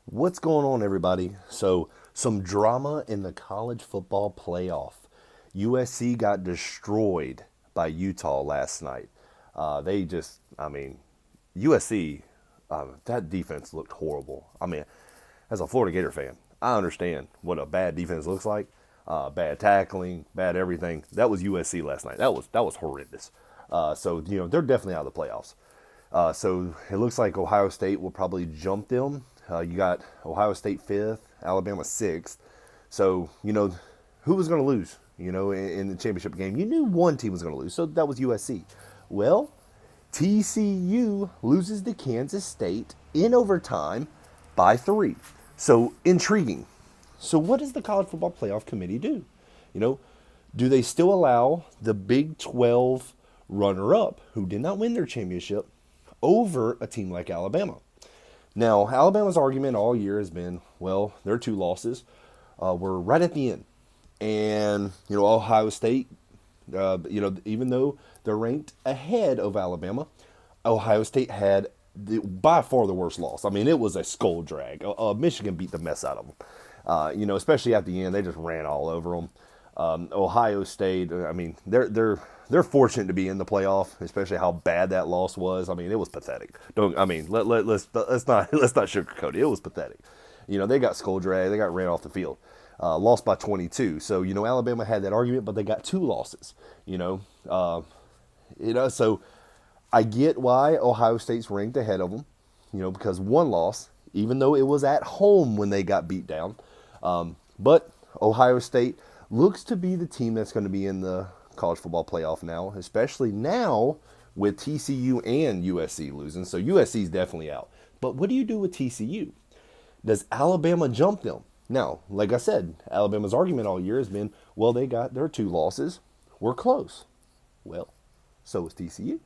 What's going on, everybody? So, some drama in the college football playoff. USC got destroyed by Utah last night. USC, that defense looked horrible. As a Florida Gator fan, I understand what a bad defense looks like. Bad tackling, bad everything. That was USC last night. That was horrendous. They're definitely out of the playoffs. So it looks like Ohio State will probably jump them. You got Ohio State fifth, Alabama sixth. So who was going to lose? In the championship game, you knew one team was going to lose. So that was USC. Well, TCU loses to Kansas State in overtime by 3. So intriguing. So what does the College Football Playoff Committee do? You know, do they still allow the Big 12 runner-up who did not win their championship over a team like Alabama? Now, Alabama's argument all year has been, well, their 2 losses were right at the end. And, Ohio State, even though they're ranked ahead of Alabama, Ohio State had by far the worst loss. I mean, it was a skull drag. Michigan beat the mess out of them. Especially at the end, they just ran all over them. Ohio State, they're fortunate to be in the playoff, especially how bad that loss was. I mean, it was pathetic. Let's not sugarcoat it. It was pathetic. They got skull drag, they got ran off the field. Lost by 22. So, Alabama had that argument, but they got 2 losses. So I get why Ohio State's ranked ahead of them, because 1 loss, even though it was at home when they got beat down. But Ohio State looks to be the team that's going to be in the college football playoff now, especially now with TCU and USC losing. So USC is definitely out. But what do you do with TCU? Does Alabama jump them? Now, like I said, Alabama's argument all year has been, well, they got their 2 losses. We're close. Well, so is TCU.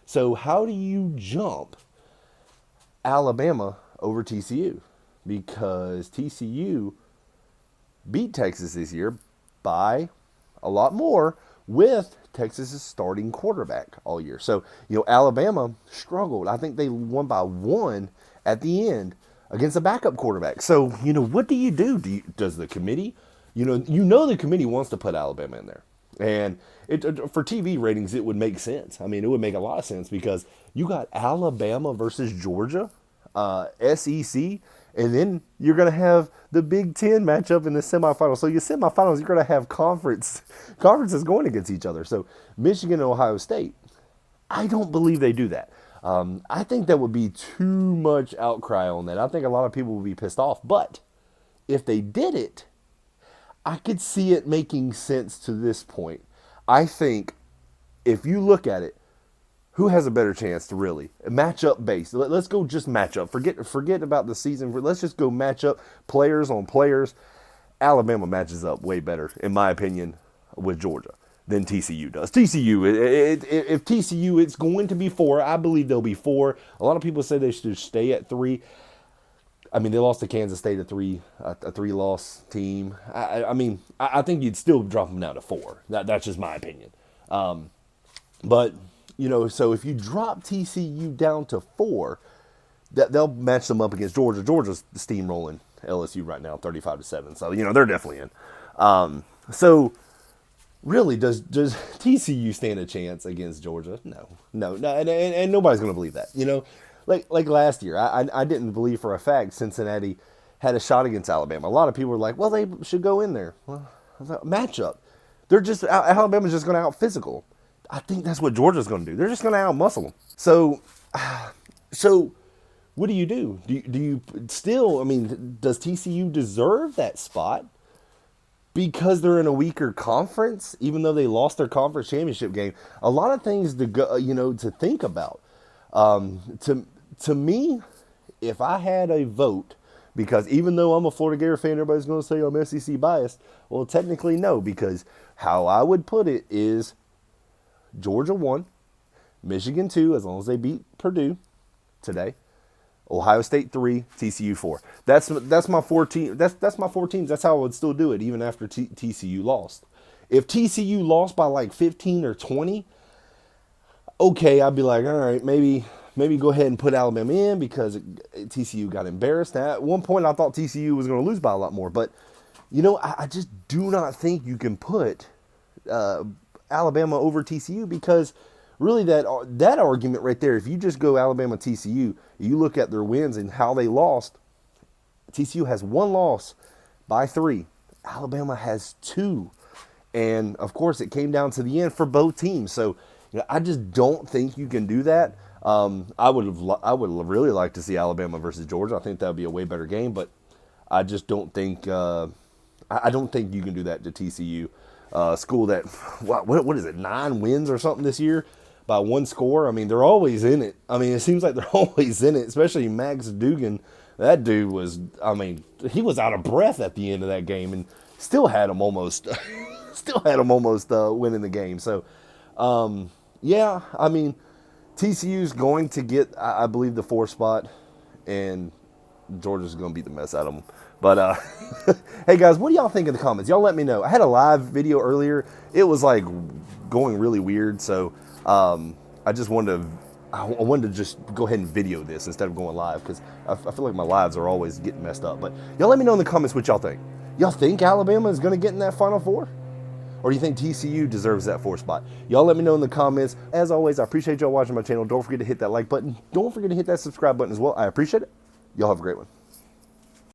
So how do you jump Alabama over TCU? Because TCU beat Texas this year by a lot more with Texas's starting quarterback all year. So, Alabama struggled. I think they won by 1 at the end against a backup quarterback. So, what do you do? Does the committee, the committee wants to put Alabama in there. And for TV ratings, it would make sense. I mean, it would make a lot of sense because you got Alabama versus Georgia, SEC, and then you're going to have the Big Ten matchup in the semifinals. So your semifinals, you're going to have conferences going against each other. So Michigan and Ohio State, I don't believe they do that. I think that would be too much outcry on that. I think a lot of people would be pissed off. But if they did it, I could see it making sense to this point. I think if you look at it, who has a better chance to really matchup based? Let's go just matchup. Forget about the season. Let's just go matchup players on players. Alabama matches up way better, in my opinion, with Georgia than TCU does. If TCU, it's going to be 4. I believe they'll be 4. A lot of people say they should stay at 3. I mean, they lost to Kansas State, a 3-loss team. I think you'd still drop them down to 4. That's just my opinion. But so if you drop TCU down to 4, they'll match them up against Georgia. Georgia's steamrolling LSU right now, 35-7. So they're definitely in. So really, does TCU stand a chance against Georgia? No, and nobody's going to believe that. Like last year, I didn't believe for a fact Cincinnati had a shot against Alabama. A lot of people were like, well, they should go in there. Well, matchup. Alabama's just going to out physical. I think that's what Georgia's going to do. They're just going to out muscle them. So what do you do? Do you still? I mean, does TCU deserve that spot because they're in a weaker conference, even though they lost their conference championship game? A lot of things to go, to think about. To me, if I had a vote, because even though I'm a Florida Gator fan, everybody's going to say I'm SEC biased. Well, technically no, because how I would put it is Georgia 1, Michigan 2, as long as they beat Purdue today. Ohio State 3, TCU 4. That's my 14. That's my 4 teams. That's how I would still do it even after TCU lost. If TCU lost by like 15 or 20, okay, I'd be like, all right, maybe maybe go ahead and put Alabama in because TCU got embarrassed. Now, at one point, I thought TCU was going to lose by a lot more, but I just do not think you can put Alabama over TCU because really that argument right there, if you just go Alabama TCU, you look at their wins and how they lost. TCU has one loss by 3. Alabama has 2. And of course, it came down to the end for both teams. So, I just don't think you can do that. I would really like to see Alabama versus Georgia. I think that would be a way better game, but I just don't think I don't think you can do that to TCU, school that what is it, 9 wins or something this year by 1 score. I mean, they're always in it. I mean, it seems like they're always in it, especially Max Dugan. That dude was, I mean, he was out of breath at the end of that game and still had him almost winning the game. So, yeah, I mean, TCU's going to get, I believe, the 4th spot, and Georgia's going to beat the mess out of them. But, hey, guys, what do y'all think in the comments? Y'all let me know. I had a live video earlier. It was, like, going really weird, so I just wanted to just go ahead and video this instead of going live because I feel like my lives are always getting messed up. But y'all let me know in the comments what y'all think. Y'all think Alabama is going to get in that Final Four? Or do you think TCU deserves that 4th spot? Y'all let me know in the comments. As always, I appreciate y'all watching my channel. Don't forget to hit that like button. Don't forget to hit that subscribe button as well. I appreciate it. Y'all have a great one.